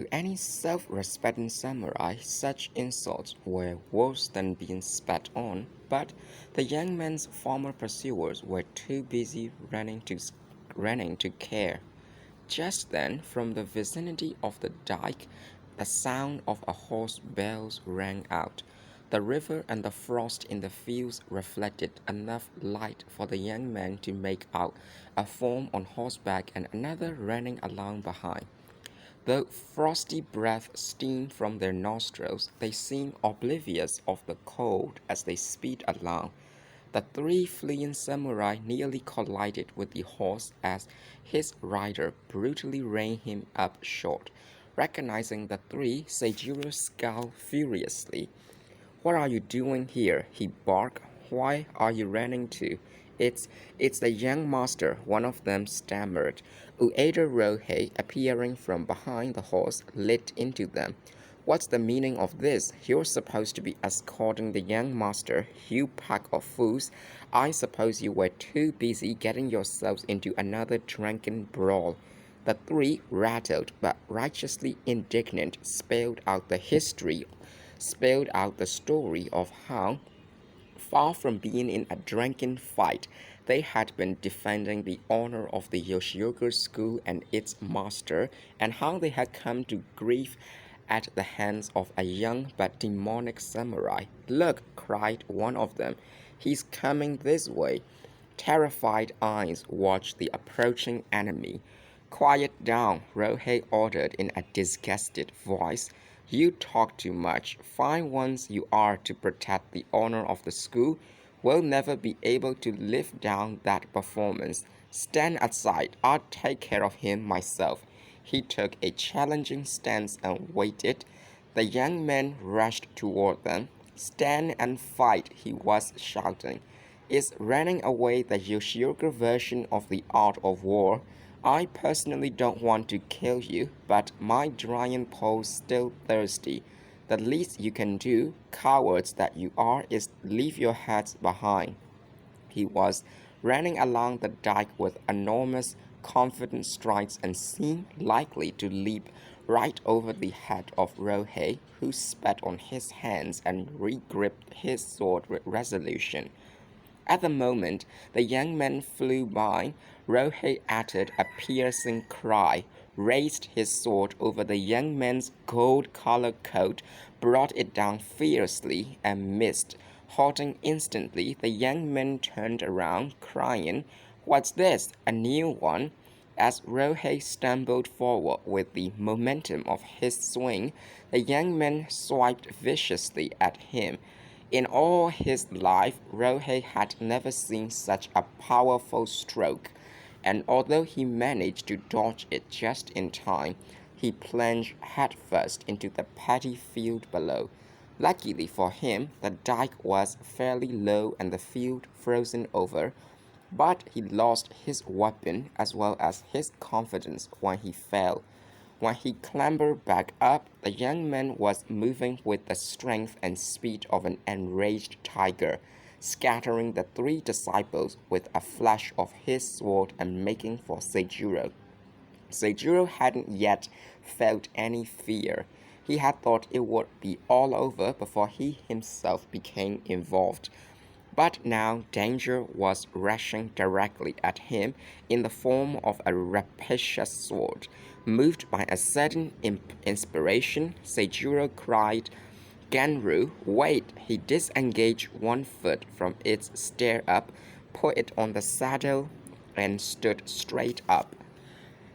To any self-respecting samurai, such insults were worse than being spat on, but the young man's former pursuers were too busy running to care. Just then, from the vicinity of the dike, the sound of a horse bells rang out. The river and the frost in the fields reflected enough light for the young man to make out a form on horseback and another running along behind. The frosty breath steamed from their nostrils. They seemed oblivious of the cold as they speed along. The three fleeing samurai nearly collided with the horse as his rider brutally reined him up short. Recognizing the three, Seijiro scowled furiously. "What are you doing here?" he barked. "Why are you running to?" It's the young master," one of them stammered. Ueda Rohei, appearing from behind the horse, lit into them. "What's the meaning of this? You're supposed to be escorting the young master, you pack of fools. I suppose you were too busy getting yourselves into another drunken brawl." The three, rattled but righteously indignant, spelled out the story of how, far from being in a drunken fight, they had been defending the honor of the Yoshioka school and its master, and how they had come to grief at the hands of a young but demonic samurai. "Look!" cried one of them. "He's coming this way." Terrified eyes watched the approaching enemy. "Quiet down," Rohei ordered in a disgusted voice. "You talk too much. Fine ones you are to protect the honor of the school. We'll never be able to live down that performance. Stand aside. I'll take care of him myself." He took a challenging stance and waited. The young man rushed toward them. "Stand and fight," he was shouting. "Is running away the Yoshioka version of the art of war? I personally don't want to kill you, but my drying pole's still thirsty. The least you can do, cowards that you are, is leave your heads behind." He was running along the dike with enormous, confident strides and seemed likely to leap right over the head of Rohei, who spat on his hands and re-gripped his sword with resolution. At the moment the young man flew by, Rohei uttered a piercing cry, raised his sword over the young man's gold-colored coat, brought it down fiercely, and missed. Halting instantly, the young man turned around, crying, "What's this? A new one?" As Rohei stumbled forward with the momentum of his swing, the young man swiped viciously at him. In all his life, Rohei had never seen such a powerful stroke, and although he managed to dodge it just in time, he plunged headfirst into the paddy field below. Luckily for him, the dike was fairly low and the field frozen over, but he lost his weapon as well as his confidence when he fell. When he clambered back up, the young man was moving with the strength and speed of an enraged tiger, scattering the three disciples with a flash of his sword and making for Seijiro. Seijiro hadn't yet felt any fear. He had thought it would be all over before he himself became involved. But now danger was rushing directly at him in the form of a rapacious sword. Moved by a sudden inspiration, Seijiro cried, "Genru, wait!" He disengaged one foot from its stirrup, put it on the saddle, and stood straight up.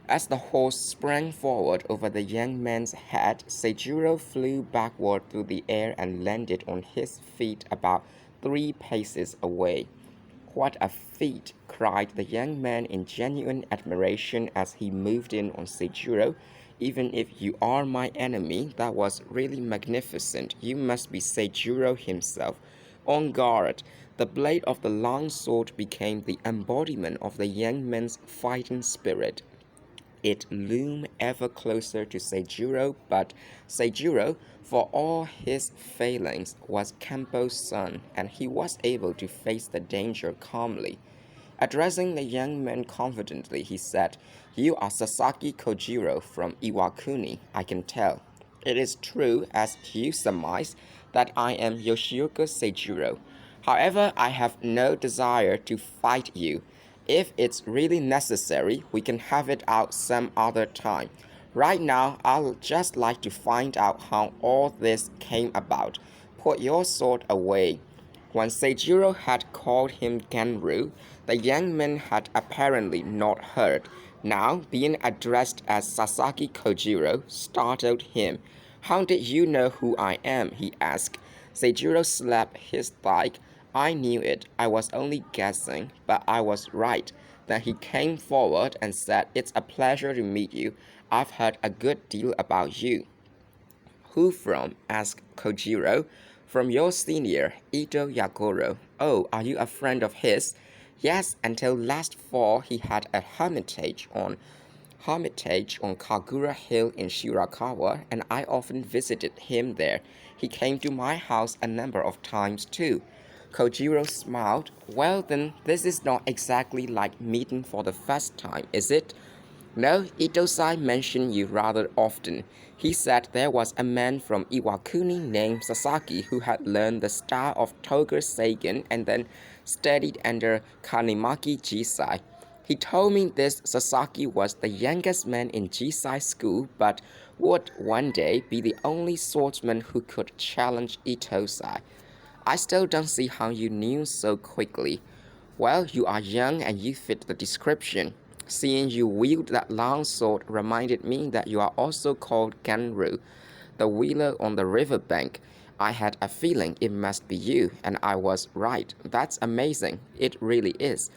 As the horse sprang forward over the young man's head, Seijiro flew backward through the air and landed on his feet about 3 paces away. "What a feat!" cried the young man in genuine admiration as he moved in on Seijiro. "Even if you are my enemy, that was really magnificent. You must be Seijiro himself. On guard!" The blade of the long sword became the embodiment of the young man's fighting spirit. It loomed ever closer to Seijiro, but Seijiro, for all his failings, was Kempo's son, and he was able to face the danger calmly. Addressing the young man confidently, he said, "You are Sasaki Kojiro from Iwakuni, I can tell. It is true, as you surmise, that I am Yoshioka Seijiro. However, I have no desire to fight you. If it's really necessary, we can have it out some other time. Right now, I'd just like to find out how all this came about. Put your sword away." When Seijiro had called him Genru, the young man had apparently not heard. Now, being addressed as Sasaki Kojiro startled him. "How did you know who I am?" he asked. Seijiro slapped his thigh. "I knew it. I was only guessing, but I was right." Then he came forward and said, "It's a pleasure to meet you. I've heard a good deal about you." "Who from?" asked Kojiro. "From your senior, Ito Yagoro." "Oh, are you a friend of his?" "Yes, until last fall he had a hermitage on Kagura Hill in Shirakawa, and I often visited him there. He came to my house a number of times too." Kojiro smiled. "Well then, this is not exactly like meeting for the first time, is it?" "No, Ito-san mentioned you rather often. He said there was a man from Iwakuni named Sasaki who had learned the style of Toger Seigen and then studied under Kanimaki Jisai. He told me this Sasaki was the youngest man in Jisai school, but would one day be the only swordsman who could challenge Ito-san. I still don't see how you knew so quickly." "Well, you are young and you fit the description. Seeing you wield that long sword reminded me that you are also called Genru, the wheeler on the river bank. I had a feeling it must be you, and I was right. That's amazing. It really is."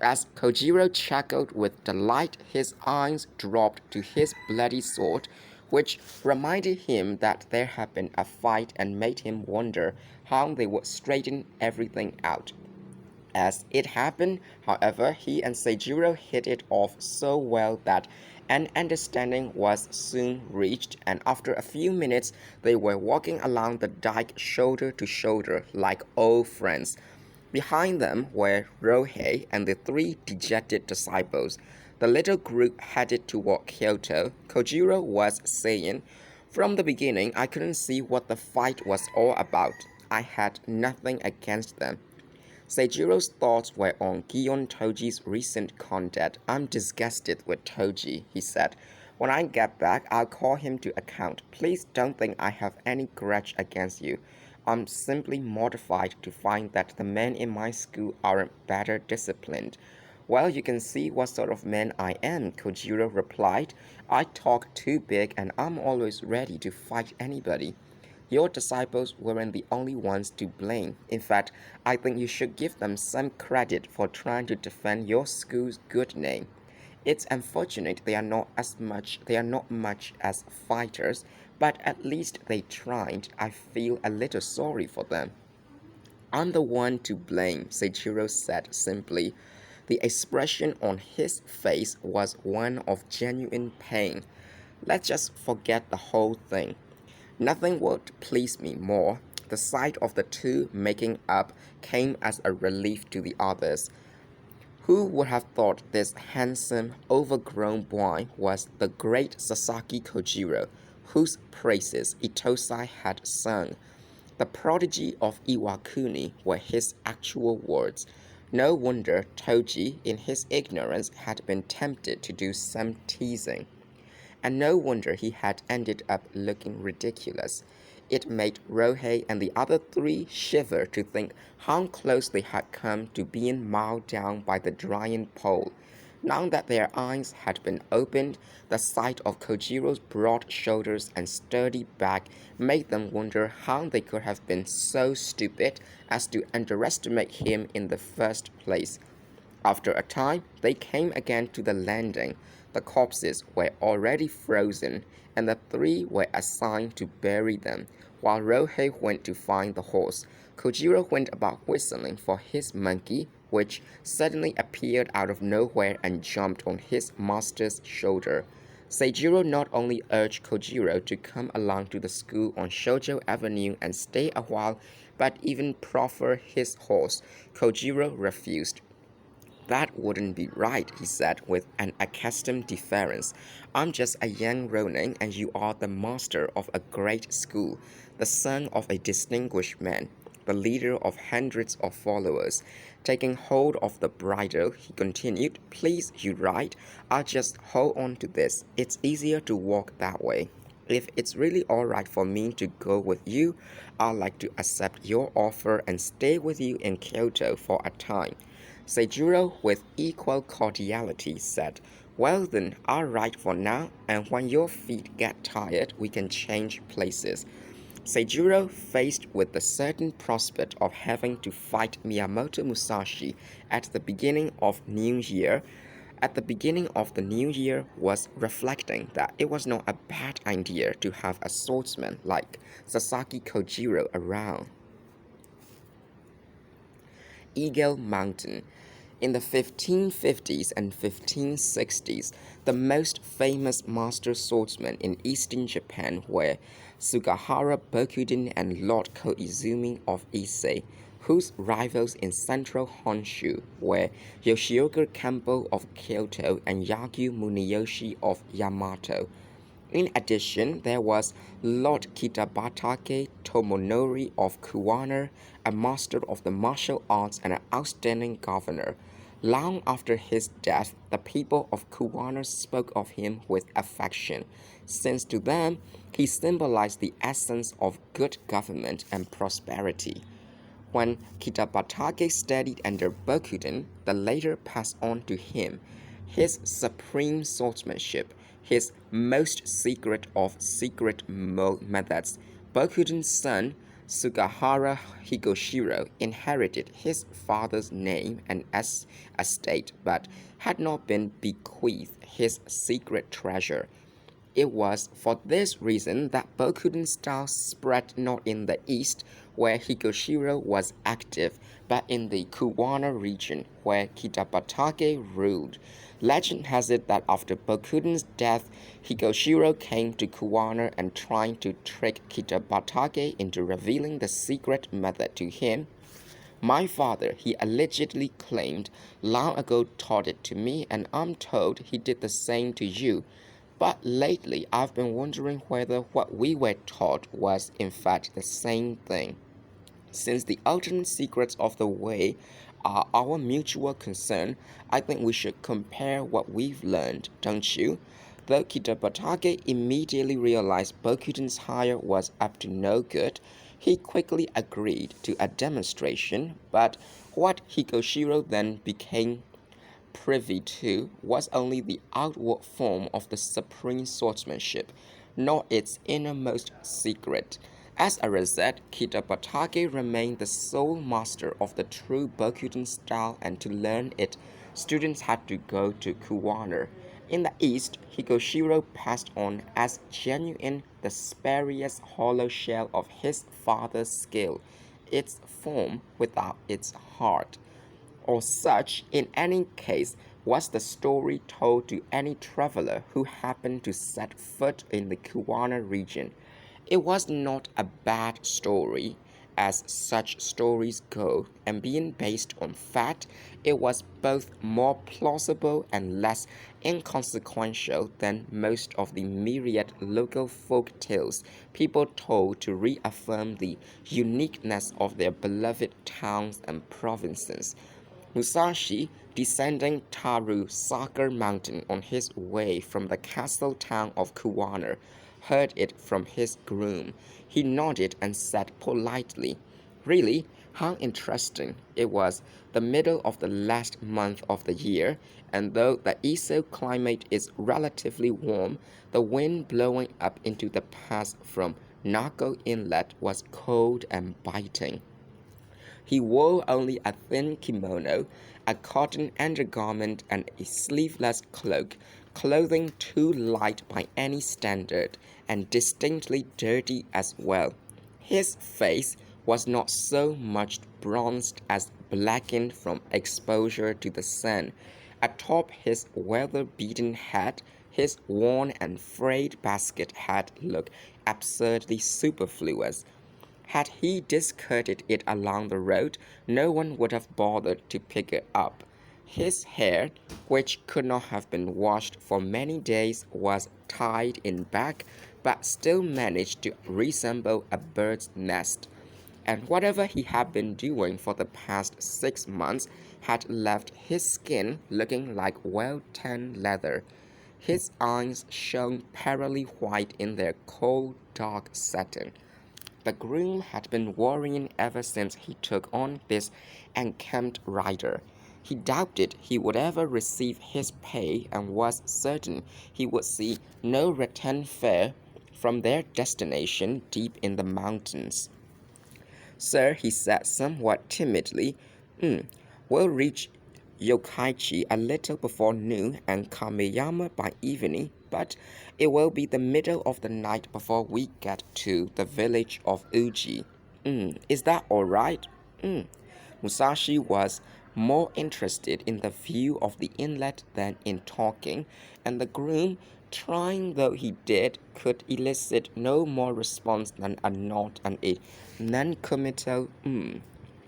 As Kojiro chuckled with delight, his eyes dropped to his bloody sword, which reminded him that there had been a fight and made him wonder how they would straighten everything out. As it happened, however, he and Seijiro hit it off so well that an understanding was soon reached, and after a few minutes they were walking along the dike shoulder to shoulder like old friends. Behind them were Rohei and the three dejected disciples. The little group headed toward Kyoto. Kojiro was saying, "From the beginning, I couldn't see what the fight was all about. I had nothing against them." Seijiro's thoughts were on Gion Toji's recent conduct. "I'm disgusted with Toji," he said. "When I get back, I'll call him to account. Please don't think I have any grudge against you. I'm simply mortified to find that the men in my school aren't better disciplined." "Well, you can see what sort of man I am," Kojiro replied. "I talk too big and I'm always ready to fight anybody. Your disciples weren't the only ones to blame. In fact, I think you should give them some credit for trying to defend your school's good name. It's unfortunate they are not much as fighters, but at least they tried. I feel a little sorry for them." "I'm the one to blame," Seichiro said simply. The expression on his face was one of genuine pain. "Let's just forget the whole thing. Nothing would please me more." The sight of the two making up came as a relief to the others. Who would have thought this handsome, overgrown boy was the great Sasaki Kojiro, whose praises Itosai had sung? The prodigy of Iwakuni were his actual words. No wonder Toji, in his ignorance, had been tempted to do some teasing. And no wonder he had ended up looking ridiculous. It made Rohei and the other three shiver to think how close they had come to being mauled down by the drying pole. Now that their eyes had been opened, the sight of Kojiro's broad shoulders and sturdy back made them wonder how they could have been so stupid as to underestimate him in the first place. After a time, they came again to the landing. The corpses were already frozen, and the three were assigned to bury them, while Rohei went to find the horse. Kojiro went about whistling for his monkey, which suddenly appeared out of nowhere and jumped on his master's shoulder. Seijiro not only urged Kojiro to come along to the school on Shoujo Avenue and stay a while, but even proffered his horse. Kojiro refused. That wouldn't be right, he said with an accustomed deference. I'm just a young Ronin, and you are the master of a great school, the son of a distinguished man, the leader of hundreds of followers. Taking hold of the bridle, he continued, Please, you right. I'll just hold on to this. It's easier to walk that way. If it's really alright for me to go with you, I'd like to accept your offer and stay with you in Kyoto for a time. Seijuro, with equal cordiality, said, Well then, I'll write for now, and when your feet get tired, we can change places. Seijuro, faced with the certain prospect of having to fight Miyamoto Musashi at the beginning of New Year, at the beginning of the new year, was reflecting that it was not a bad idea to have a swordsman like Sasaki Kojiro around. Eagle Mountain. In the 1550s and 1560s, the most famous master swordsmen in eastern Japan were Sugahara Bokuden and Lord Koizumi of Ise, whose rivals in central Honshu were Yoshioka Kempo of Kyoto and Yagyu Muniyoshi of Yamato. In addition, there was Lord Kitabatake Tomonori of Kuwana, a master of the martial arts and an outstanding governor. Long after his death, the people of Kuwana spoke of him with affection, since to them he symbolized the essence of good government and prosperity. When Kitabatake studied under Bokuden, the latter passed on to him his supreme swordsmanship, his most secret of secret methods. Bokuden's son, Sugahara Higashiro, inherited his father's name and estate, but had not been bequeathed his secret treasure. It was for this reason that Bokuden's style spread not in the east, where Higashiro was active, but in the Kuwana region, where Kitabatake ruled. Legend has it that after Bokuden's death, Higashiro came to Kuwana and tried to trick Kitabatake into revealing the secret method to him. My father, he allegedly claimed, long ago taught it to me, and I'm told he did the same to you. But lately, I've been wondering whether what we were taught was, in fact, the same thing. Since the ultimate secrets of the way are our mutual concern, I think we should compare what we've learned, don't you? Though Kitabatake immediately realized Bokuden's hire was up to no good, he quickly agreed to a demonstration, but what Higashiro then became privy to was only the outward form of the supreme swordsmanship, not its innermost secret. As a result, Kitabatake remained the sole master of the true Bokuden style, and to learn it, students had to go to Kuwana. In the East, Higashiro passed on as genuine the spurious hollow shell of his father's skill, its form without its heart. Or such, in any case, was the story told to any traveler who happened to set foot in the Kuwana region. It was not a bad story, as such stories go, and being based on fact, it was both more plausible and less inconsequential than most of the myriad local folk tales people told to reaffirm the uniqueness of their beloved towns and provinces. Musashi, descending Taru Sakar Mountain on his way from the castle town of Kuwana, heard it from his groom. He nodded and said politely, Really, how interesting. It was the middle of the last month of the year, and though the Iso climate is relatively warm, the wind blowing up into the pass from Nako Inlet was cold and biting. He wore only a thin kimono, a cotton undergarment, and a sleeveless cloak, clothing too light by any standard, and distinctly dirty as well. His face was not so much bronzed as blackened from exposure to the sun. Atop his weather-beaten hat, his worn and frayed basket hat looked absurdly superfluous. Had he discarded it along the road, no one would have bothered to pick it up. His hair, which could not have been washed for many days, was tied in back, but still managed to resemble a bird's nest. And whatever he had been doing for the past 6 months had left his skin looking like well tanned leather. His eyes shone pearly white in their cold, dark satin. The groom had been worrying ever since he took on this unkempt rider. He doubted he would ever receive his pay and was certain he would see no return fare from their destination deep in the mountains. Sir, he said somewhat timidly, we'll reach Yokkaichi a little before noon and Kameyama by evening, but it will be the middle of the night before we get to the village of Uji. Is that all right? Musashi was more interested in the view of the inlet than in talking, and the groom, trying though he did, could elicit no more response than a nod and a non-committal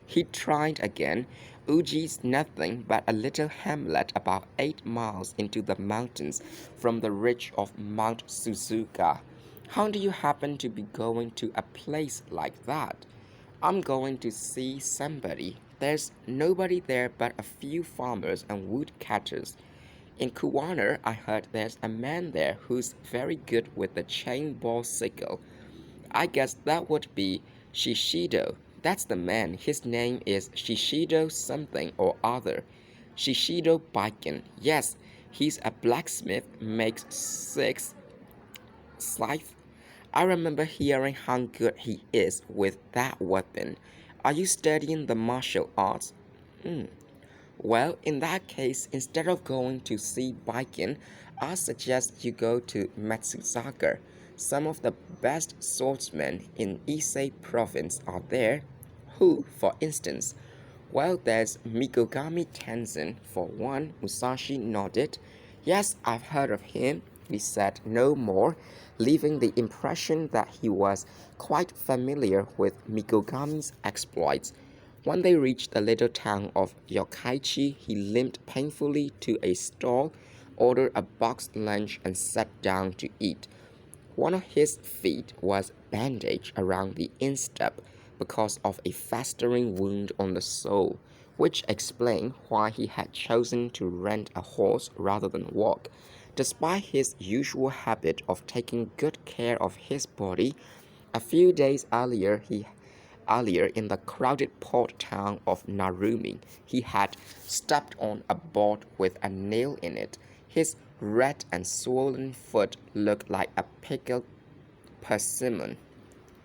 He tried again. Uji's nothing but a little hamlet about 8 miles into the mountains from the ridge of Mount Suzuka. How do you happen to be going to a place like that? I'm going to see somebody. There's nobody there but a few farmers and woodcutters. In Kuwana, I heard there's a man there who's very good with the chain ball sickle. I guess that would be Shishido. That's the man. His name is Shishido something or other. Shishido Baiken. Yes, he's a blacksmith, makes six scythe. I remember hearing how good he is with that weapon. Are you studying the martial arts? Well, in that case, instead of going to see Baiken, I suggest you go to Matsuzaka. Some of the best swordsmen in Ise province are there. Who, for instance? Well, there's Mikogami Tenzin, for one. Musashi nodded. Yes, I've heard of him. He said no more, leaving the impression that he was quite familiar with Mikogami's exploits. When they reached the little town of Yokkaichi, he limped painfully to a stall, ordered a boxed lunch, and sat down to eat. One of his feet was bandaged around the instep because of a festering wound on the sole, which explained why he had chosen to rent a horse rather than walk. Despite his usual habit of taking good care of his body, a few days earlier in the crowded port town of Narumi, he had stepped on a board with a nail in it. His red and swollen foot looked like a pickled persimmon,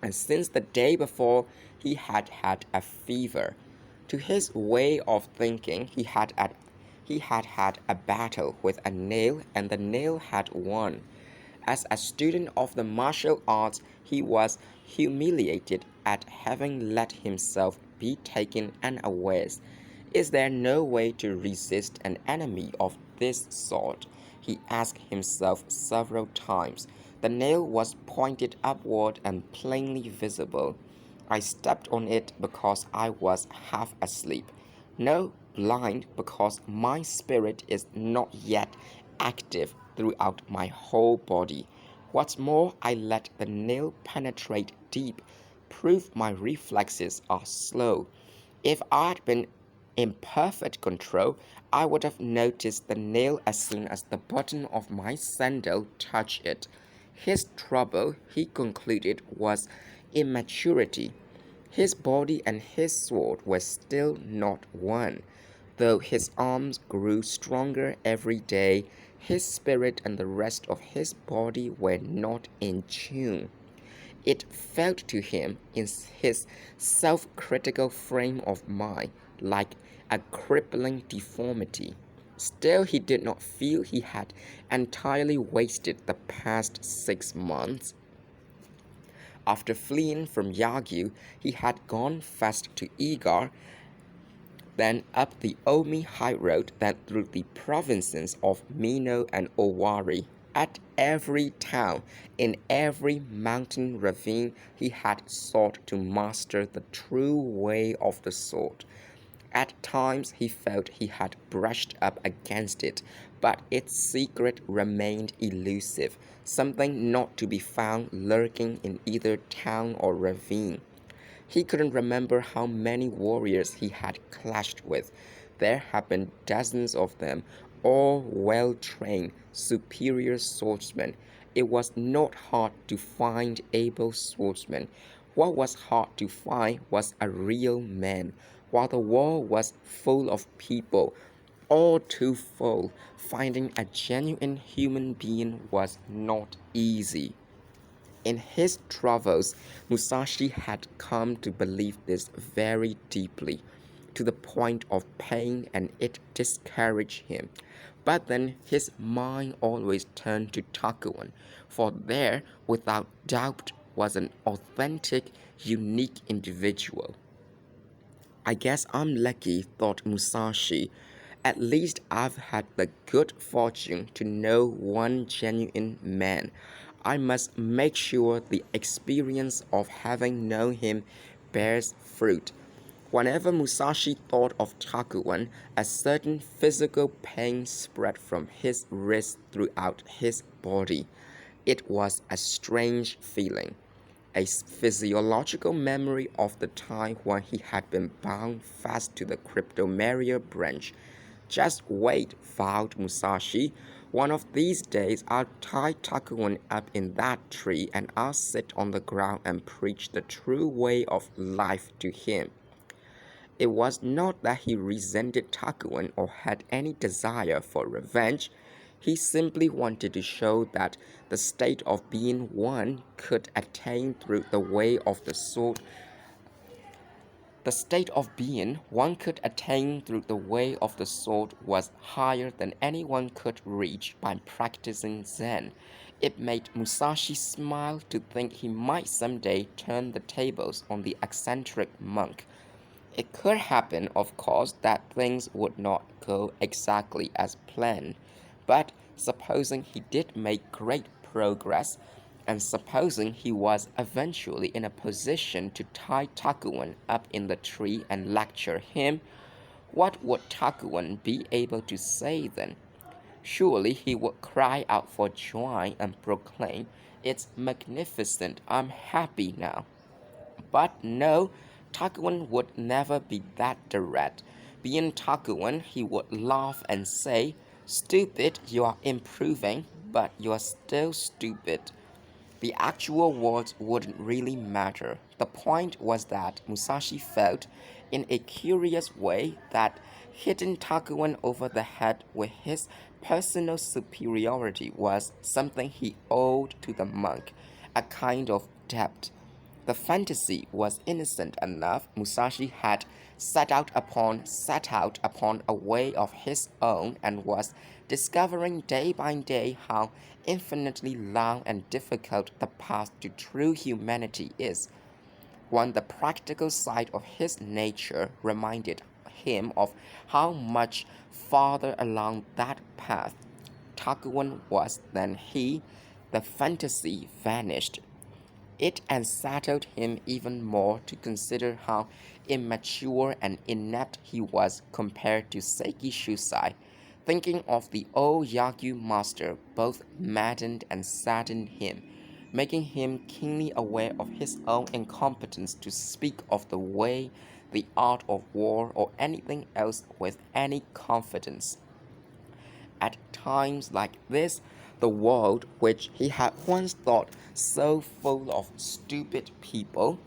and since the day before he had had a fever. To his way of thinking, he had had a battle with a nail, and the nail had won. As a student of the martial arts, he was humiliated at having let himself be taken unawares. Is there no way to resist an enemy of this sort? He asked himself several times. The nail was pointed upward and plainly visible. I stepped on it because I was half asleep. No, blind because my spirit is not yet active throughout my whole body. What's more, I let the nail penetrate deep, prove my reflexes are slow. If I'd been in perfect control, I would have noticed the nail as soon as the button of my sandal touched it. His trouble, he concluded, was immaturity. His body and his sword were still not one. Though his arms grew stronger every day, his spirit and the rest of his body were not in tune. It felt to him, in his self critical frame of mind, like a crippling deformity. Still, he did not feel he had entirely wasted the past 6 months. After fleeing from Yagyu, he had gone first to Igar, then up the Omi High Road, then through the provinces of Mino and Owari. At every town, in every mountain ravine, he had sought to master the true way of the sword. At times he felt he had brushed up against it, but its secret remained elusive, something not to be found lurking in either town or ravine. He couldn't remember how many warriors he had clashed with. There had been dozens of them, all well trained, superior swordsmen. It was not hard to find able swordsmen. What was hard to find was a real man, while the world was full of people, all too full. Finding a genuine human being was not easy. In his travels, Musashi had come to believe this very deeply, to the point of pain, and it discouraged him. But then his mind always turned to Takuan, for there, without doubt, was an authentic, unique individual. I guess I'm lucky, thought Musashi. At least I've had the good fortune to know one genuine man. I must make sure the experience of having known him bears fruit. Whenever Musashi thought of Takuan, a certain physical pain spread from his wrist throughout his body. It was a strange feeling, a physiological memory of the time when he had been bound fast to the cryptomeria branch. Just wait, vowed Musashi. One of these days I'll tie Takuan up in that tree and I'll sit on the ground and preach the true way of life to him. It was not that he resented Takuan or had any desire for revenge. He simply wanted to show that the state of being one could attain through the way of the sword. The state of being one could attain through the way of the sword was higher than anyone could reach by practicing Zen. It made Musashi smile to think he might someday turn the tables on the eccentric monk. It could happen, of course, that things would not go exactly as planned, but supposing he did make great progress, and supposing he was eventually in a position to tie Takuan up in the tree and lecture him, what would Takuan be able to say then? Surely he would cry out for joy and proclaim, "It's magnificent, I'm happy now." But no, Takuan would never be that direct. Being Takuan, he would laugh and say, "Stupid, you are improving, but you are still stupid." The actual words wouldn't really matter. The point was that Musashi felt, in a curious way, that hitting Takuan over the head with his personal superiority was something he owed to the monk, a kind of debt. The fantasy was innocent enough. Musashi had set out upon a way of his own and was discovering day by day how infinitely long and difficult the path to true humanity is, when the practical side of his nature reminded him of how much farther along that path Takuan was than he. The fantasy vanished. It unsettled him even more to consider how immature and inept he was compared to Seiki Shusai. Thinking of the old Yagyu master both maddened and saddened him, making him keenly aware of his own incompetence to speak of the way, the art of war, or anything else with any confidence. At times like this, the world, which he had once thought so full of stupid people,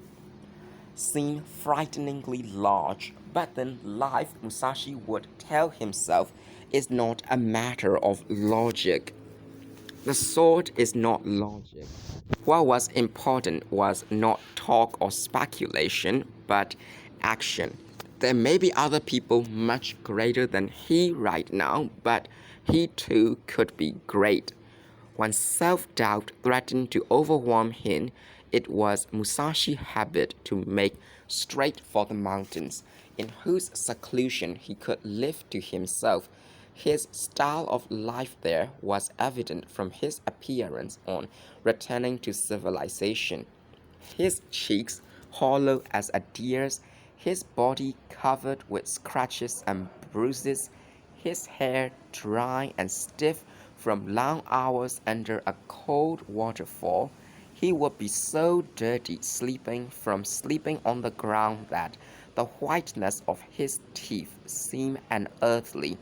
seemed frighteningly large. But then life, Musashi would tell himself, is not a matter of logic. The sword is not logic. What was important was not talk or speculation, but action. There may be other people much greater than he right now, but he too could be great. When self doubt threatened to overwhelm him, it was Musashi's habit to make straight for the mountains, in whose seclusion he could live to himself. His style of life there was evident from his appearance on returning to civilization. His cheeks, hollow as a deer's, his body covered with scratches and bruises, his hair dry and stiff from long hours under a cold waterfall. He would be so dirty from sleeping on the ground that the whiteness of his teeth seemed unearthly.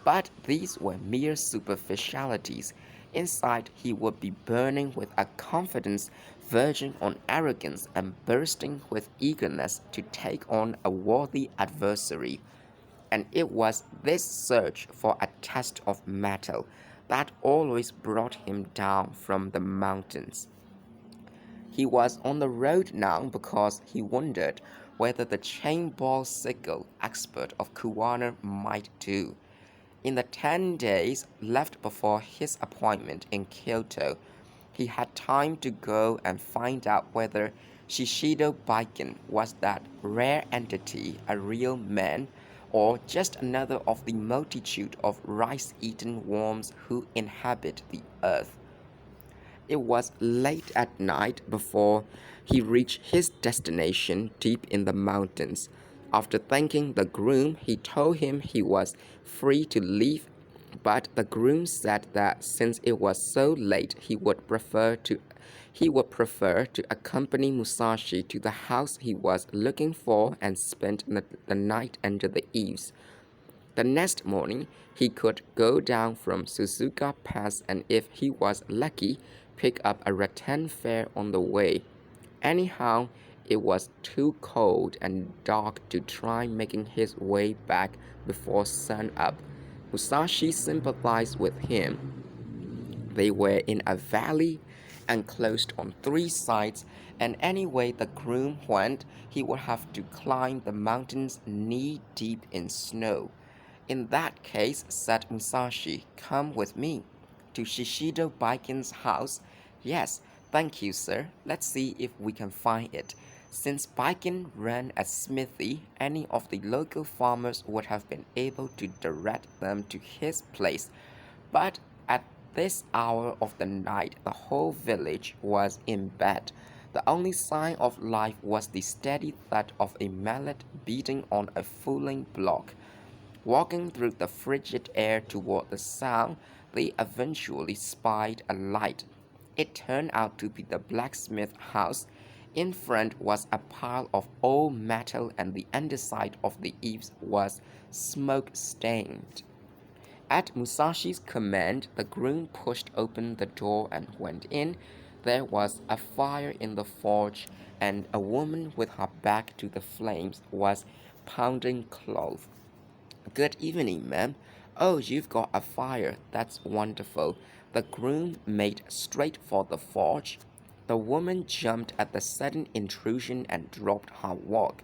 But these were mere superficialities. Inside, he would be burning with a confidence verging on arrogance and bursting with eagerness to take on a worthy adversary. And it was this search for a test of metal that always brought him down from the mountains. He was on the road now because he wondered whether the chain-ball sickle expert of Kuwana might do. In the 10 days left before his appointment in Kyoto, he had time to go and find out whether Shishido Baiken was that rare entity a real man, or just another of the multitude of rice-eaten worms who inhabit the earth. It was late at night before he reached his destination deep in the mountains. After thanking the groom, he told him he was free to leave, but the groom said that since it was so late, he would prefer to accompany Musashi to the house he was looking for and spend the night under the eaves. The next morning, he could go down from Suzuka Pass and if he was lucky, pick up a rattan fare on the way. Anyhow, it was too cold and dark to try making his way back before sun-up. Musashi sympathized with him. They were in a valley enclosed on three sides, and any way the groom went, he would have to climb the mountains knee-deep in snow. In that case, said Musashi, come with me. To Shishido Baiken's house? Yes, thank you, sir. Let's see if we can find it. Since Baiken ran a smithy, any of the local farmers would have been able to direct them to his place. But at this hour of the night, the whole village was in bed. The only sign of life was the steady thud of a mallet beating on a fooling block. Walking through the frigid air toward the sound, they eventually spied a light. It turned out to be the blacksmith house. In front was a pile of old metal, and the underside of the eaves was smoke-stained. At Musashi's command, the groom pushed open the door and went in. There was a fire in the forge, and a woman with her back to the flames was pounding cloth. Good evening, ma'am. Oh, you've got a fire. That's wonderful. The groom made straight for the forge. The woman jumped at the sudden intrusion and dropped her work.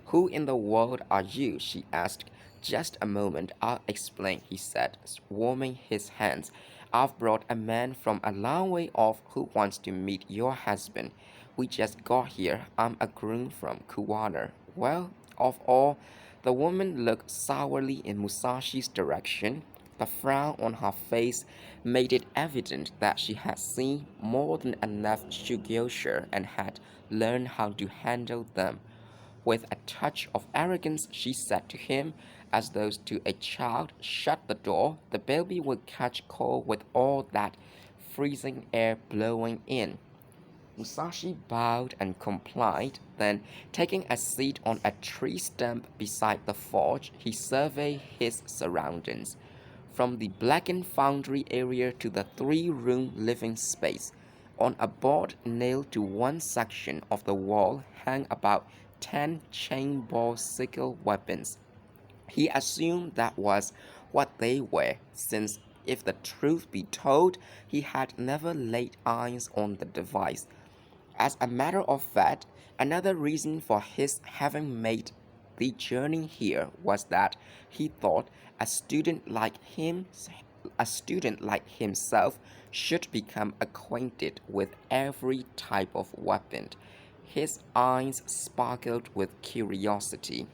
Who in the world are you? She asked. Just a moment, I'll explain, he said, warming his hands. I've brought a man from a long way off who wants to meet your husband. We just got here. I'm a groom from Kuwana. Well, of all, the woman looked sourly in Musashi's direction. The frown on her face made it evident that she had seen more than enough shugyosha and had learned how to handle them. With a touch of arrogance, she said to him, as though to a child, shut the door. The baby would catch cold with all that freezing air blowing in. Musashi bowed and complied. Then, taking a seat on a tree stump beside the forge, he surveyed his surroundings. From the blackened foundry area to the three-room living space, on a board nailed to one section of the wall hung about 10 chain-ball sickle weapons. He assumed that was what they were, since, if the truth be told, he had never laid eyes on the device. As a matter of fact, another reason for his having made the journey here was that he thought a student like himself should become acquainted with every type of weapon. His eyes sparkled with curiosity.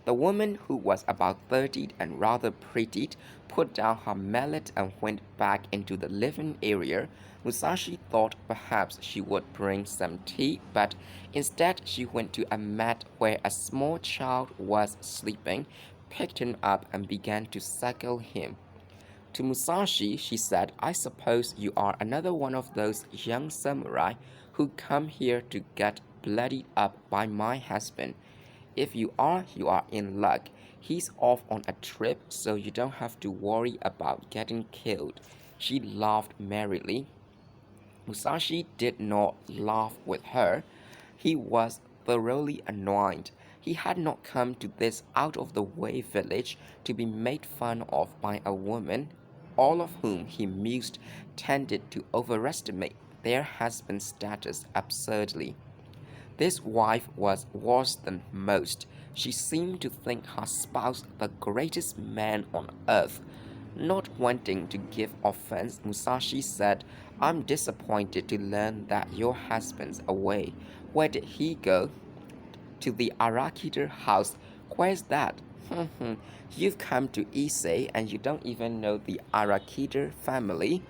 The woman, who was about 30 and rather pretty, put down her mallet and went back into the living area. Musashi thought perhaps she would bring some tea, but instead she went to a mat where a small child was sleeping, picked him up, and began to suckle him. To Musashi, she said, I suppose you are another one of those young samurai who come here to get bloodied up by my husband. If you are in luck. He's off on a trip, so you don't have to worry about getting killed. She laughed merrily. Musashi did not laugh with her. He was thoroughly annoyed. He had not come to this out of the way village to be made fun of by a woman, all of whom he mused tended to overestimate their husband's status absurdly. This wife was worse than most. She seemed to think her spouse the greatest man on earth. Not wanting to give offense, Musashi said, I'm disappointed to learn that your husband's away. Where did he go? To the Arakiter house. Where's that? You've come to Issei and you don't even know the Arakiter family.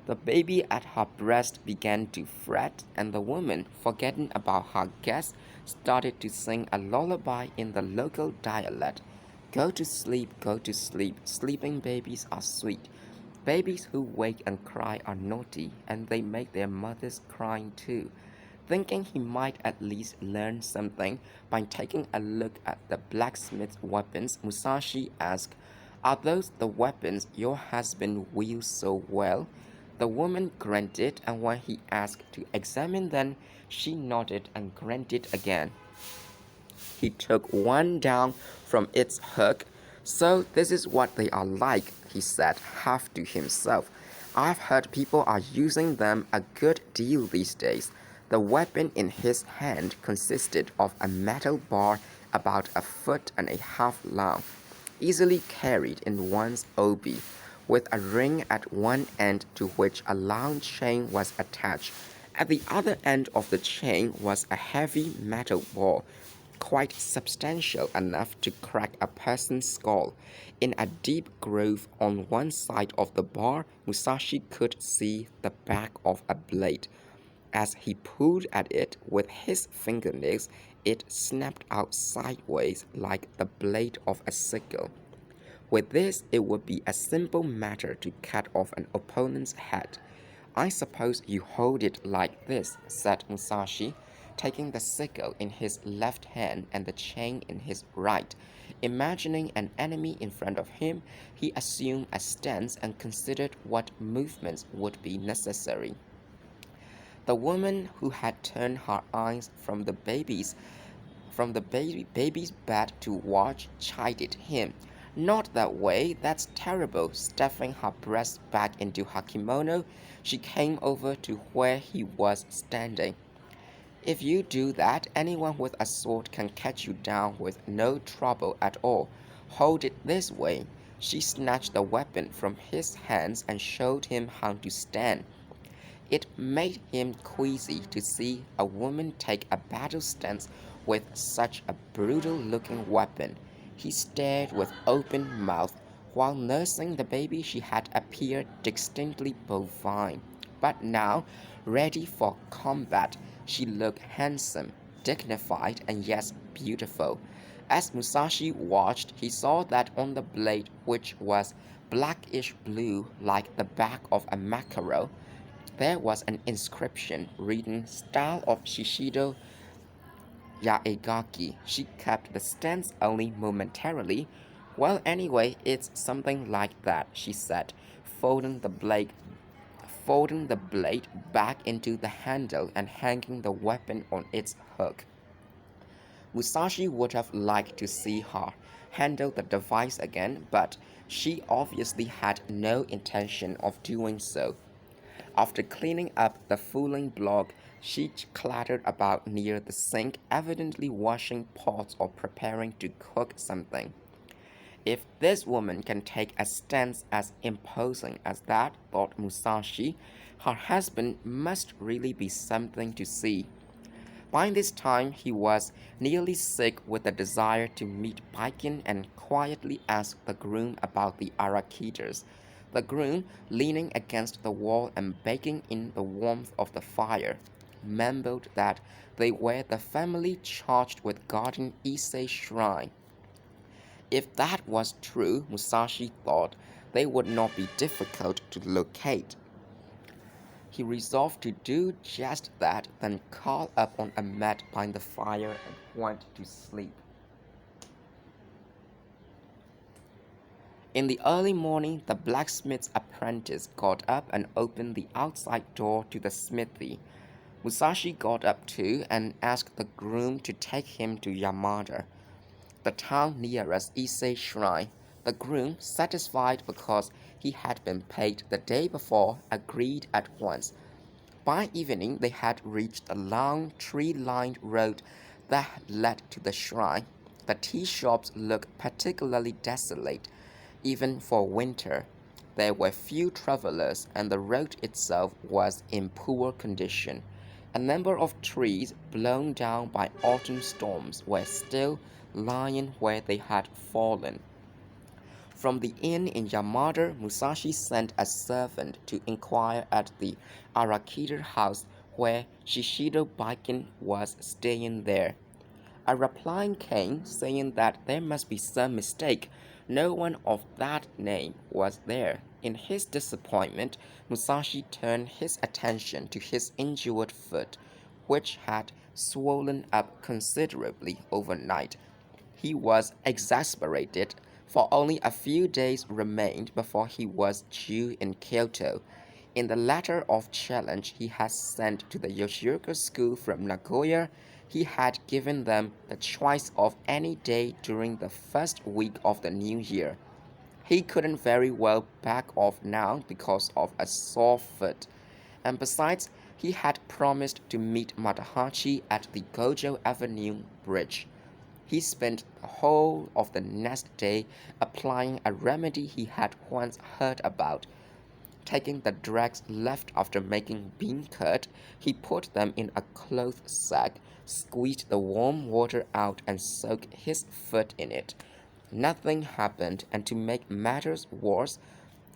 The baby at her breast began to fret, and the woman, forgetting about her guest, started to sing a lullaby in the local dialect. Go to sleep. Sleeping babies are sweet. Babies who wake and cry are naughty, and they make their mothers cry too. Thinking he might at least learn something by taking a look at the blacksmith's weapons, Musashi asked, Are those the weapons your husband wields so well? The woman grunted, and when he asked to examine them, she nodded and grunted again. He took one down from its hook. So this is what they are like, he said, half to himself. I've heard people are using them a good deal these days. The weapon in his hand consisted of a metal bar about a foot and a half long, easily carried in one's obi, with a ring at one end to which a long chain was attached. At the other end of the chain was a heavy metal ball, quite substantial enough to crack a person's skull. In a deep groove on one side of the bar, Musashi could see the back of a blade. As he pulled at it with his fingernails, it snapped out sideways like the blade of a sickle. With this, it would be a simple matter to cut off an opponent's head. I suppose you hold it like this, said Musashi, taking the sickle in his left hand and the chain in his right. Imagining an enemy in front of him, he assumed a stance and considered what movements would be necessary. The woman who had turned her eyes from the baby's bed to watch chided him. Not that way, that's terrible. Stuffing her breast back into her kimono, she came over to where he was standing. If you do that, anyone with a sword can cut you down with no trouble at all. Hold it this way. She snatched the weapon from his hands and showed him how to stand. It made him queasy to see a woman take a battle stance with such a brutal-looking weapon. He stared with open mouth. While nursing the baby, she had appeared distinctly bovine. But now, ready for combat, she looked handsome, dignified, and yes, beautiful. As Musashi watched, he saw that on the blade, which was blackish blue like the back of a mackerel, there was an inscription reading Style of Shishido Yaegaki. She kept the stance only momentarily. Well, anyway, it's something like that, she said, folding the blade folding the blade back into the handle and hanging the weapon on its hook. Musashi would have liked to see her handle the device again, but she obviously had no intention of doing so. After cleaning up the fooling block, she clattered about near the sink, evidently washing pots or preparing to cook something. If this woman can take a stance as imposing as that, thought Musashi, her husband must really be something to see. By this time, he was nearly sick with the desire to meet Baikin and quietly ask the groom about the Arakiters. The groom, leaning against the wall and baking in the warmth of the fire, mumbled that they were the family charged with guarding Issei Shrine. If that was true, Musashi thought, they would not be difficult to locate. He resolved to do just that, then curled up on a mat by the fire and went to sleep. In the early morning, the blacksmith's apprentice got up and opened the outside door to the smithy. Musashi got up too and asked the groom to take him to Yamada, the town nearest Issei Shrine. The groom, satisfied because he had been paid the day before, agreed at once. By evening, they had reached the long, tree-lined road that led to the shrine. The tea shops looked particularly desolate, even for winter. There were few travelers, and the road itself was in poor condition. A number of trees blown down by autumn storms were still lying where they had fallen. From the inn in Yamada, Musashi sent a servant to inquire at the Arakita house where Shishido Baiken was staying there. A reply came saying that there must be some mistake. No one of that name was there. In his disappointment, Musashi turned his attention to his injured foot, which had swollen up considerably overnight. He was exasperated, for only a few days remained before he was due in Kyoto. In the letter of challenge he had sent to the Yoshioka school from Nagoya, he had given them the choice of any day during the first week of the new year. He couldn't very well back off now because of a sore foot, and besides, he had promised to meet Matahachi at the Gojo Avenue bridge. He spent the whole of the next day applying a remedy he had once heard about. Taking the dregs left after making bean curd, he put them in a cloth sack, squeezed the warm water out, and soaked his foot in it. Nothing happened, and to make matters worse,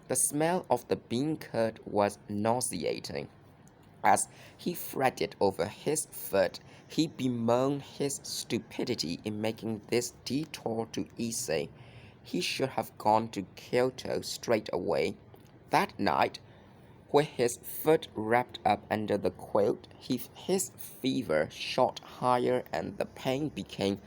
the smell of the bean curd was nauseating. As he fretted over his foot, he bemoaned his stupidity in making this detour to Ise. He should have gone to Kyoto straight away. That night, with his foot wrapped up under the quilt, his fever shot higher and the pain became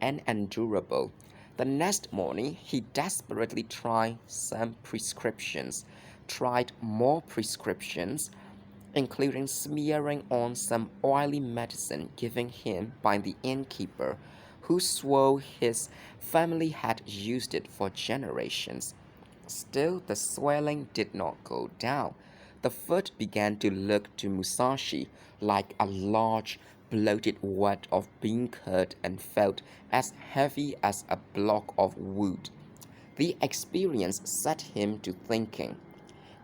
unendurable. The next morning, he desperately tried some prescriptions, tried more prescriptions, including smearing on some oily medicine given him by the innkeeper, who swore his family had used it for generations. Still, the swelling did not go down. The foot began to look to Musashi like a large, bloated wad of bean curd and felt as heavy as a block of wood. The experience set him to thinking.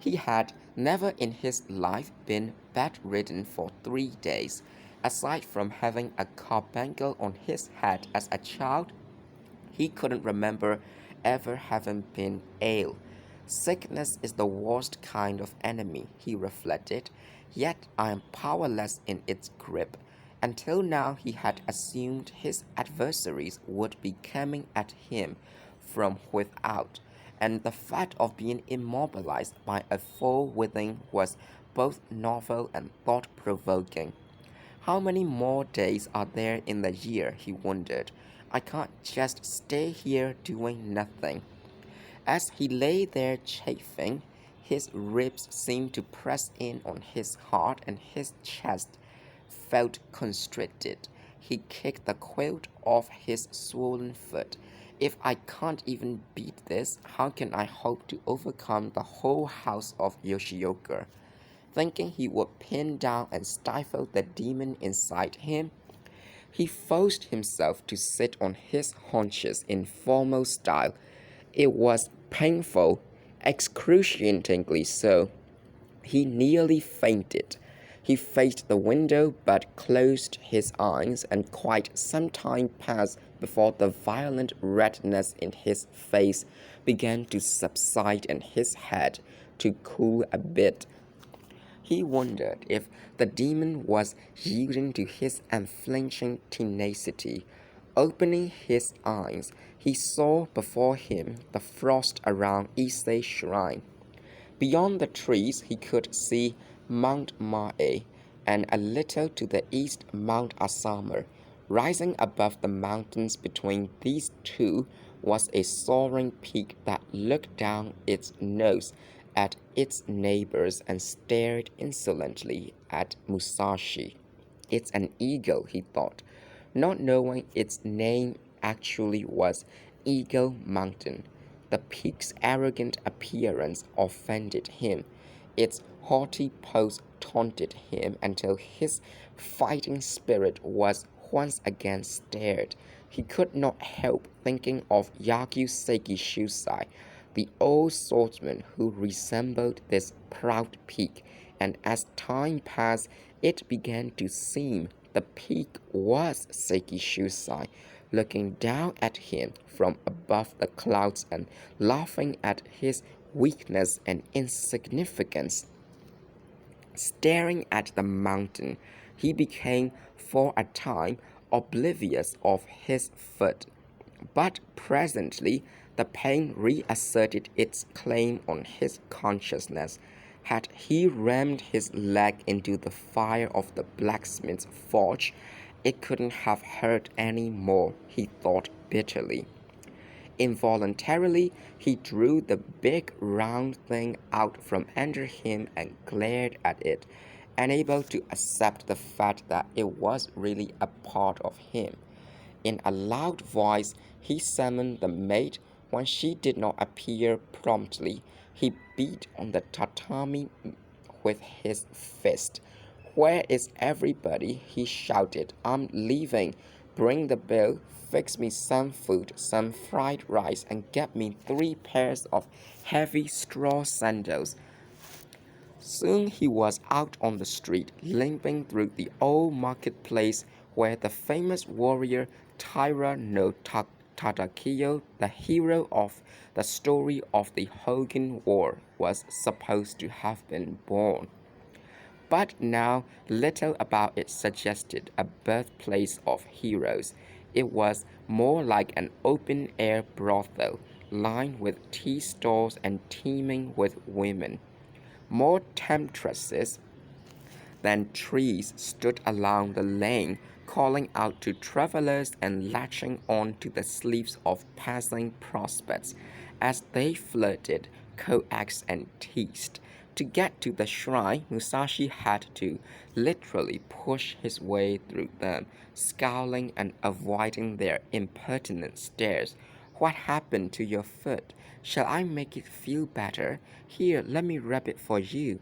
He had never in his life been bedridden for 3 days. Aside from having a carbuncle on his head as a child, he couldn't remember ever having been ill. Sickness is the worst kind of enemy, he reflected, yet I am powerless in its grip. Until now, he had assumed his adversaries would be coming at him from without, and the fact of being immobilized by a foe within was both novel and thought-provoking. How many more days are there in the year, he wondered. I can't just stay here doing nothing. As he lay there chafing, his ribs seemed to press in on his heart and his chest felt constricted. He kicked the quilt off his swollen foot. If I can't even beat this, how can I hope to overcome the whole house of Yoshioka? Thinking he would pin down and stifle the demon inside him, he forced himself to sit on his haunches in formal style. It was painful, excruciatingly so. He nearly fainted. He faced the window but closed his eyes, and quite some time passed before the violent redness in his face began to subside and his head to cool a bit. He wondered if the demon was yielding to his unflinching tenacity. Opening his eyes, he saw before him the frost around Ise Shrine. Beyond the trees he could see Mount Mae, and a little to the east Mount Asama. Rising above the mountains between these two was a soaring peak that looked down its nose at its neighbors and stared insolently at Musashi. It's an eagle, he thought, not knowing its name actually was Eagle Mountain. The peak's arrogant appearance offended him. Its haughty pose taunted him until his fighting spirit was once again stirred. He could not help thinking of Yaku Seki Shusai, the old swordsman who resembled this proud peak, and as time passed, it began to seem the peak was Seki Shusai, looking down at him from above the clouds and laughing at his weakness and insignificance. Staring at the mountain, he became for a time oblivious of his foot. But presently the pain reasserted its claim on his consciousness. Had he rammed his leg into the fire of the blacksmith's forge, it couldn't have hurt any more, he thought bitterly. Involuntarily, he drew the big round thing out from under him and glared at it, unable to accept the fact that it was really a part of him. In a loud voice, he summoned the maid. When she did not appear promptly, he beat on the tatami with his fist. "Where is everybody?" he shouted. "I'm leaving. Bring the bill, fix me some food, some fried rice, and get me 3 pairs of heavy straw sandals." Soon he was out on the street, limping through the old marketplace where the famous warrior Taira no Tadakiyo, the hero of the story of the Hogan War, was supposed to have been born. But now little about it suggested a birthplace of heroes. It was more like an open-air brothel, lined with tea stalls and teeming with women. More temptresses than trees stood along the lane, calling out to travelers and latching on to the sleeves of passing prospects as they flirted, coaxed, and teased. To get to the shrine, Musashi had to literally push his way through them, scowling and avoiding their impertinent stares. "What happened to your foot? Shall I make it feel better? Here, let me rub it for you."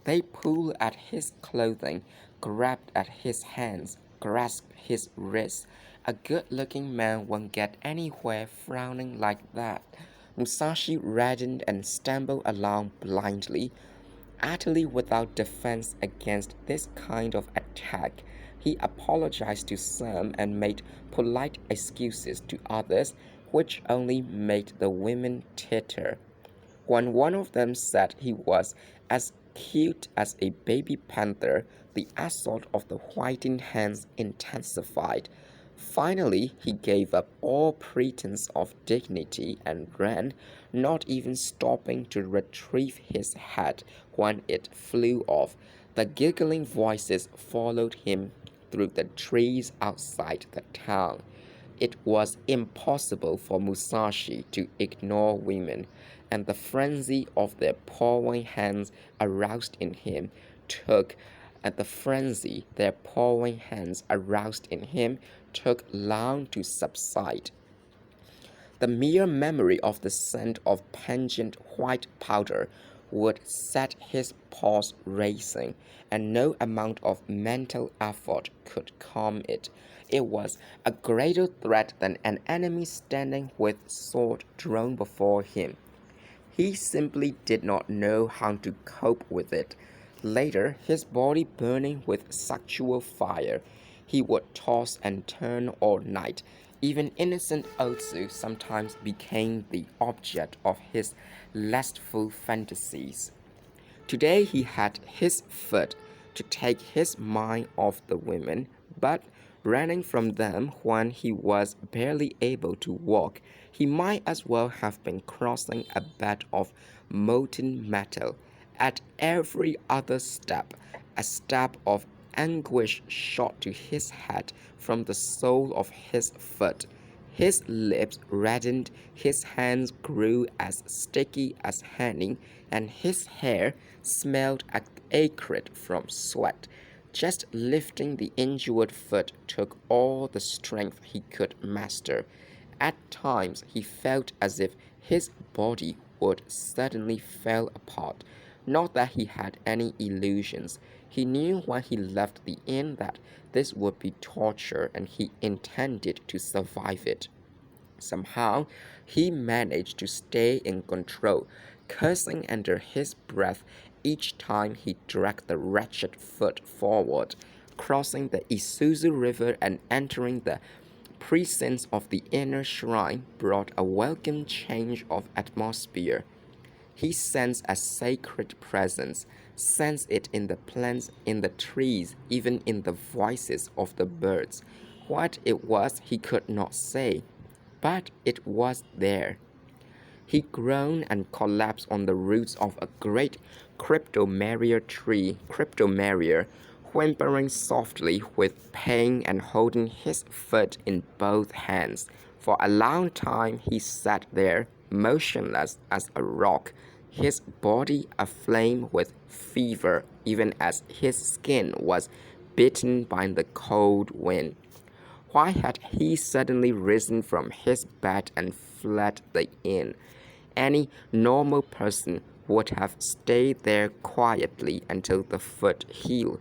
They pulled at his clothing, grabbed at his hands, grasped his wrists. A good-looking man won't get anywhere frowning like that. Musashi reddened and stumbled along blindly, utterly without defense against this kind of attack. He apologized to some and made polite excuses to others, which only made the women titter. When one of them said he was as cute as a baby panther, the assault of the whitened hands intensified. Finally, he gave up all pretense of dignity and ran, not even stopping to retrieve his hat when it flew off. The giggling voices followed him through the trees outside the town. It was impossible for Musashi to ignore women, and the frenzy of their pawing hands aroused in him took long to subside. The mere memory of the scent of pungent white powder would set his pulse racing, and no amount of mental effort could calm it. It was a greater threat than an enemy standing with sword drawn before him. He simply did not know how to cope with it. Later, his body burning with sexual fire, he would toss and turn all night. Even innocent Otsu sometimes became the object of his lustful fantasies. Today he had his foot to take his mind off the women, but running from them when he was barely able to walk, he might as well have been crossing a bed of molten metal. At every other step, a stab of anguish shot to his head from the sole of his foot. His lips reddened, his hands grew as sticky as honey, and his hair smelled acrid from sweat. Just lifting the injured foot took all the strength he could muster. At times he felt as if his body would suddenly fall apart. Not that he had any illusions. He knew when he left the inn that this would be torture and he intended to survive it. Somehow, he managed to stay in control, cursing under his breath each time he dragged the wretched foot forward. Crossing the Isuzu River and entering the precincts of the inner shrine brought a welcome change of atmosphere. He sensed a sacred presence, sensed it in the plants, in the trees, even in the voices of the birds. What it was he could not say, but it was there. He groaned and collapsed on the roots of a great cryptomeria, whimpering softly with pain and holding his foot in both hands. For a long time he sat there, motionless as a rock, his body aflame with fever, even as his skin was bitten by the cold wind. Why had he suddenly risen from his bed and fled the inn? Any normal person would have stayed there quietly until the foot healed.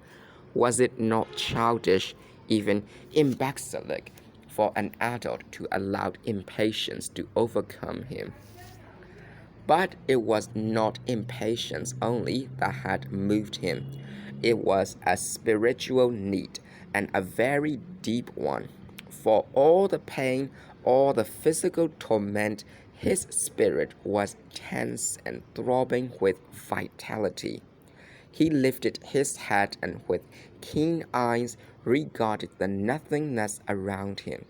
Was it not childish, even imbecilic, for an adult to allow impatience to overcome him? But it was not impatience only that had moved him. It was a spiritual need, and a very deep one. For all the pain, all the physical torment, his spirit was tense and throbbing with vitality. He lifted his head and with keen eyes regarded the nothingness around him.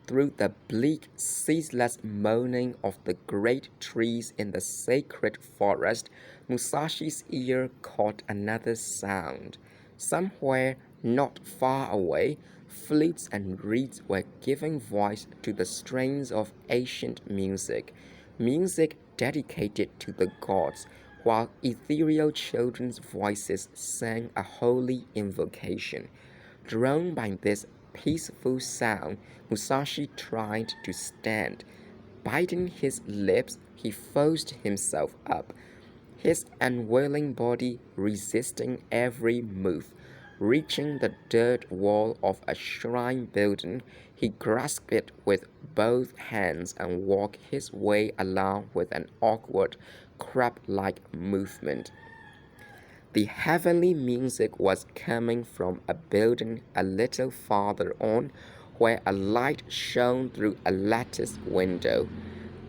Through the bleak, ceaseless moaning of the great trees in the sacred forest, Musashi's ear caught another sound. Somewhere not far away, flutes and reeds were giving voice to the strains of ancient music, music dedicated to the gods, while ethereal children's voices sang a holy invocation. Drawn by this peaceful sound, Musashi tried to stand. Biting his lips, he forced himself up, his unwilling body resisting every move. Reaching the dirt wall of a shrine building, he grasped it with both hands and walked his way along with an awkward, crab-like movement. The heavenly music was coming from a building a little farther on, where a light shone through a lattice window.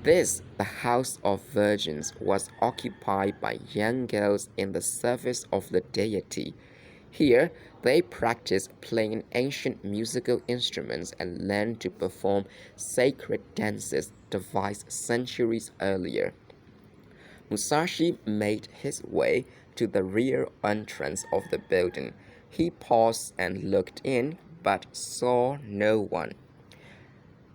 This, the house of virgins, was occupied by young girls in the service of the deity. Here, they practiced playing ancient musical instruments and learned to perform sacred dances devised centuries earlier. Musashi made his way to the rear entrance of the building. He paused and looked in, but saw no one.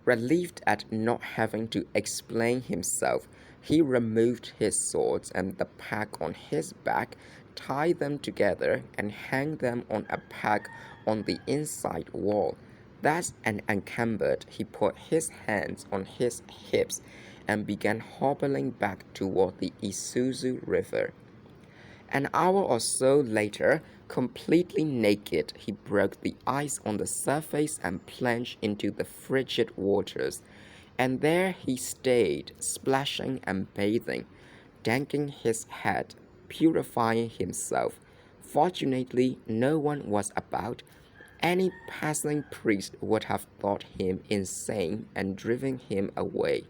Relieved at not having to explain himself, he removed his swords and the pack on his back, tied them together, and hung them on a peg on the inside wall. Thus encumbered, he put his hands on his hips and began hobbling back toward the Isuzu River. An hour or so later, completely naked, he broke the ice on the surface and plunged into the frigid waters. And there he stayed, splashing and bathing, dunking his head, purifying himself. Fortunately, no one was about. Any passing priest would have thought him insane and driven him away.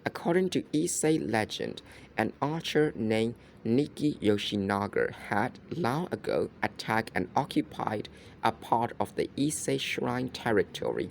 According to Issei legend, an archer named Eiji Yoshinaga had long ago attacked and occupied a part of the Issei shrine territory.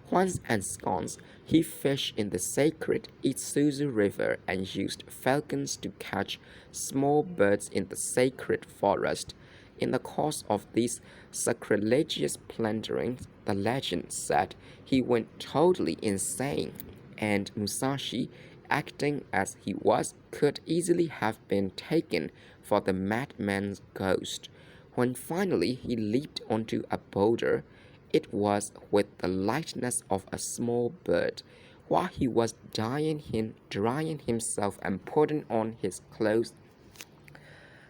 Once ensconced, he fished in the sacred Isuzu River and used falcons to catch small birds in the sacred forest. In the course of these sacrilegious plunderings, the legend said he went totally insane, and Musashi, acting as he was, could easily have been taken for the madman's ghost. When finally he leaped onto a boulder, it was with the lightness of a small bird. While he was drying himself and putting on his clothes,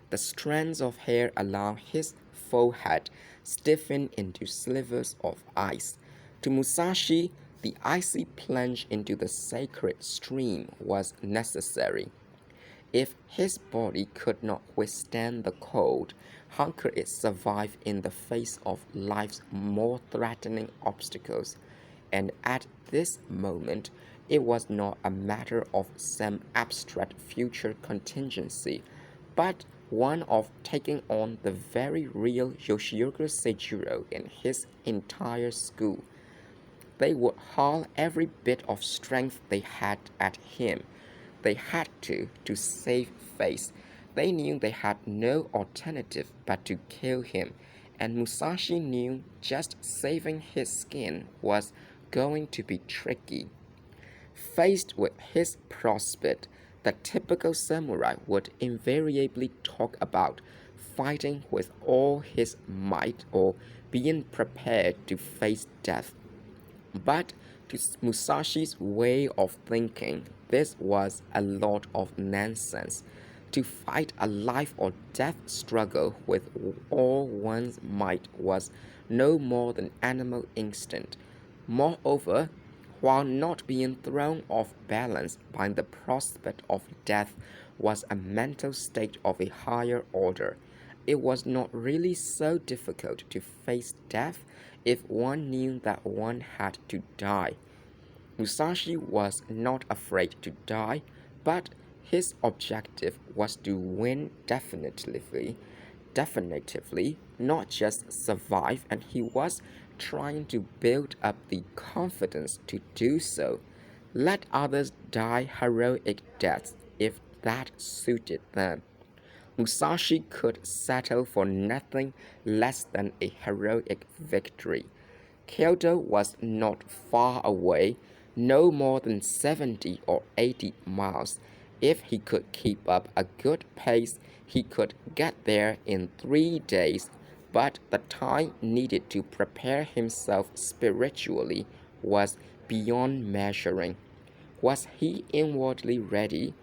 the strands of hair along his forehead stiffened into slivers of ice. To Musashi, the icy plunge into the sacred stream was necessary. If his body could not withstand the cold, how could it survive in the face of life's more threatening obstacles? And at this moment, it was not a matter of some abstract future contingency, but one of taking on the very real Yoshioka Seijiro and his entire school. They would hurl every bit of strength they had at him. They had to save face. They knew they had no alternative but to kill him, and Musashi knew just saving his skin was going to be tricky. Faced with his prospect, the typical samurai would invariably talk about fighting with all his might or being prepared to face death. But to Musashi's way of thinking, this was a lot of nonsense. To fight a life or death struggle with all one's might was no more than animal instinct. Moreover, while not being thrown off balance by the prospect of death was a mental state of a higher order, it was not really so difficult to face death if one knew that one had to die. Musashi was not afraid to die, but his objective was to win definitively, not just survive, and he was trying to build up the confidence to do so. Let others die heroic deaths if that suited them. Musashi could settle for nothing less than a heroic victory. Kyoto was not far away, no more than 70 or 80 miles. If he could keep up a good pace, he could get there in 3 days, but the time needed to prepare himself spiritually was beyond measuring. Was he inwardly ready?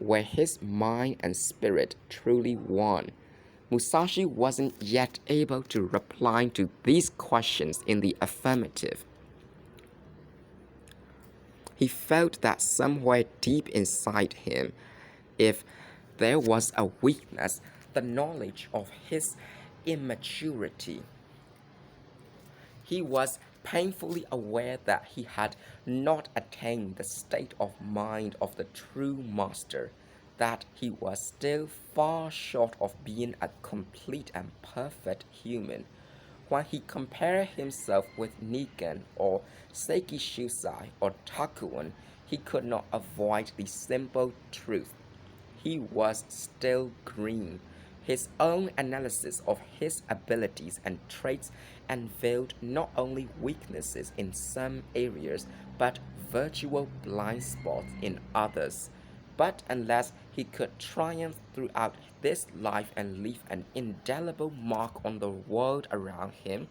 Were his mind and spirit truly one? Musashi wasn't yet able to reply to these questions in the affirmative. He felt that somewhere deep inside him, if there was a weakness, the knowledge of his immaturity. He was painfully aware that he had not attained the state of mind of the true master, that he was still far short of being a complete and perfect human. When he compared himself with Nigen or Seiki or Takuan, he could not avoid the simple truth. He was still green. His own analysis of his abilities and traits unveiled not only weaknesses in some areas, but virtual blind spots in others. But unless he could triumph throughout this life and leave an indelible mark on the world around him,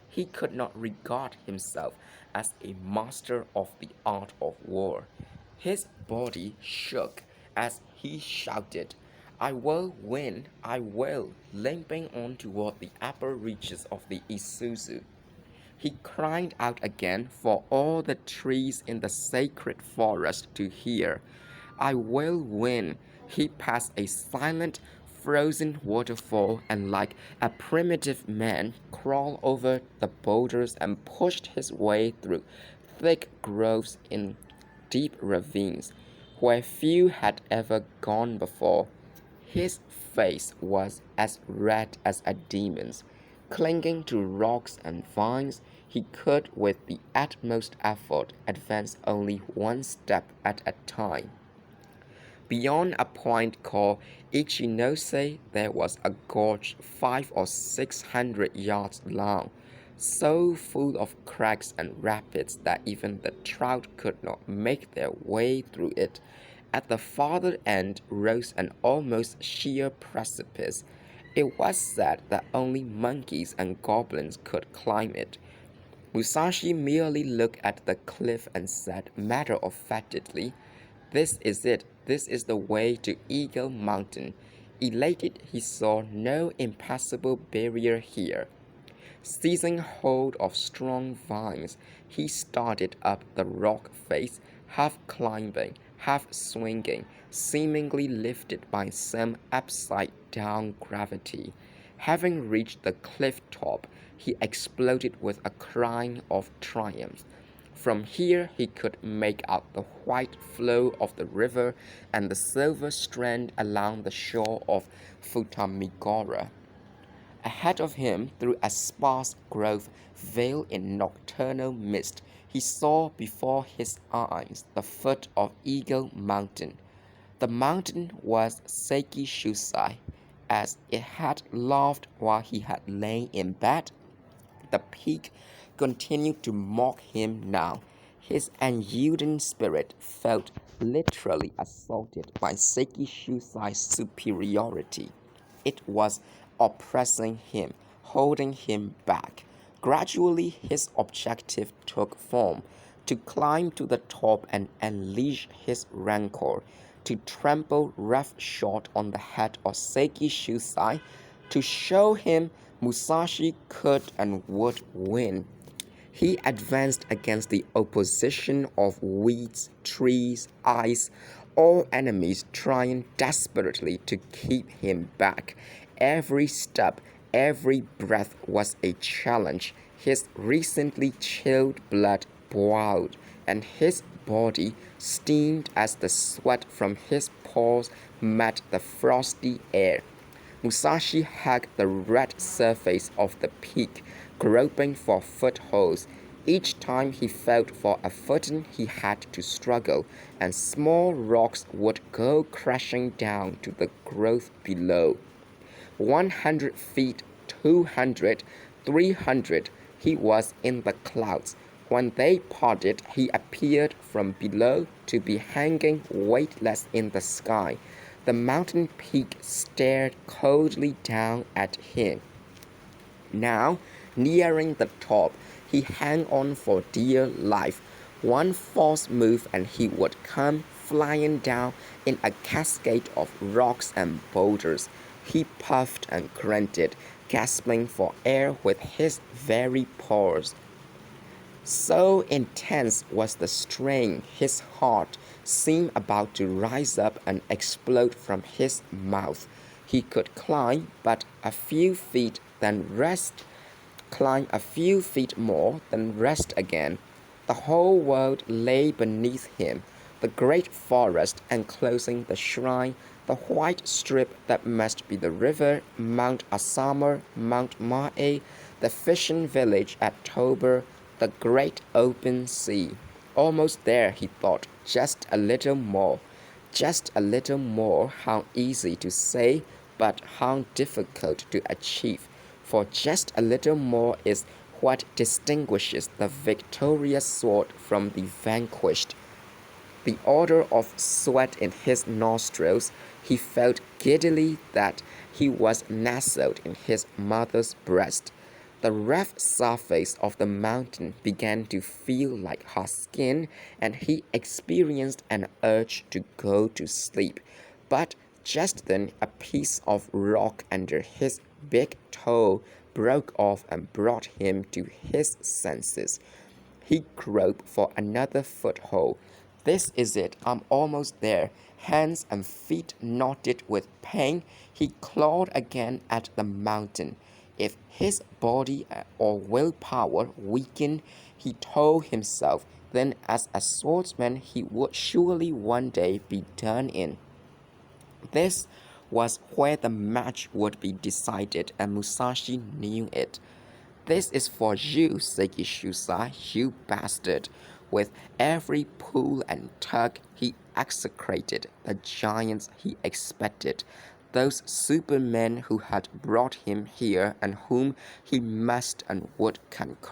he could not regard himself as a master of the art of war. His body shook as he shouted, "I will win, I will," limping on toward the upper reaches of the Isuzu. He cried out again for all the trees in the sacred forest to hear. "I will win." He passed a silent, frozen waterfall and like a primitive man crawled over the boulders and pushed his way through thick groves in deep ravines where few had ever gone before. His face was as red as a demon's. Clinging to rocks and vines, he could, with the utmost effort, advance only one step at a time. Beyond a point called Ichinose, there was a gorge 500 or 600 yards long, so full of cracks and rapids that even the trout could not make their way through it. At the farther end rose an almost sheer precipice. It was said that only monkeys and goblins could climb it. Musashi merely looked at the cliff and said matter-of-factly, "This is it. This is the way to Eagle Mountain." Elated, he saw no impassable barrier here. Seizing hold of strong vines, he started up the rock face, half climbing, half swinging, seemingly lifted by some upside-down gravity. Having reached the cliff top, he exploded with a cry of triumph. From here he could make out the white flow of the river and the silver strand along the shore of Futamigora. Ahead of him, through a sparse grove veiled in nocturnal mist, he saw before his eyes the foot of Eagle Mountain. The mountain was Seiki Shusai. As it had laughed while he had lain in bed, the peak continued to mock him now. His unyielding spirit felt literally assaulted by Seiki Shusai's superiority. It was oppressing him, holding him back. Gradually, his objective took form: to climb to the top and unleash his rancor, to trample roughshod on the head of Seiki Shusai, to show him Musashi could and would win. He advanced against the opposition of weeds, trees, ice, all enemies trying desperately to keep him back. Every step, every breath was a challenge. His recently chilled blood boiled, and his body steamed as the sweat from his pores met the frosty air. Musashi hugged the red surface of the peak, groping for footholds. Each time he felt for a footing he had to struggle, and small rocks would go crashing down to the growth below. 100 feet, 200, 300, he was in the clouds. When they parted, he appeared from below to be hanging weightless in the sky. The mountain peak stared coldly down at him. Now, nearing the top, he hung on for dear life. One false move and he would come flying down in a cascade of rocks and boulders. He puffed and grunted, gasping for air with his very pores. So intense was the strain, his heart seemed about to rise up and explode from his mouth. He could climb but a few feet, then rest, climb a few feet more, then rest again. The whole world lay beneath him, the great forest enclosing the shrine, the white strip that must be the river, Mount Asama, Mount Mae, the fishing village at Tober, the great open sea. Almost there, he thought, just a little more. Just a little more, how easy to say, but how difficult to achieve. For just a little more is what distinguishes the victorious sword from the vanquished. The odor of sweat in his nostrils, he felt giddily that he was nestled in his mother's breast. The rough surface of the mountain began to feel like her skin, and he experienced an urge to go to sleep. But just then a piece of rock under his big toe broke off and brought him to his senses. He groped for another foothold. This is it, I'm almost there. Hands and feet knotted with pain, he clawed again at the mountain. If his body or willpower weakened, he told himself, then as a swordsman he would surely one day be done in. This was where the match would be decided, and Musashi knew it. This is for you, Sekishusa, you bastard. With every pull and tug, he execrated the giants he expected, those supermen who had brought him here and whom he must and would conquer.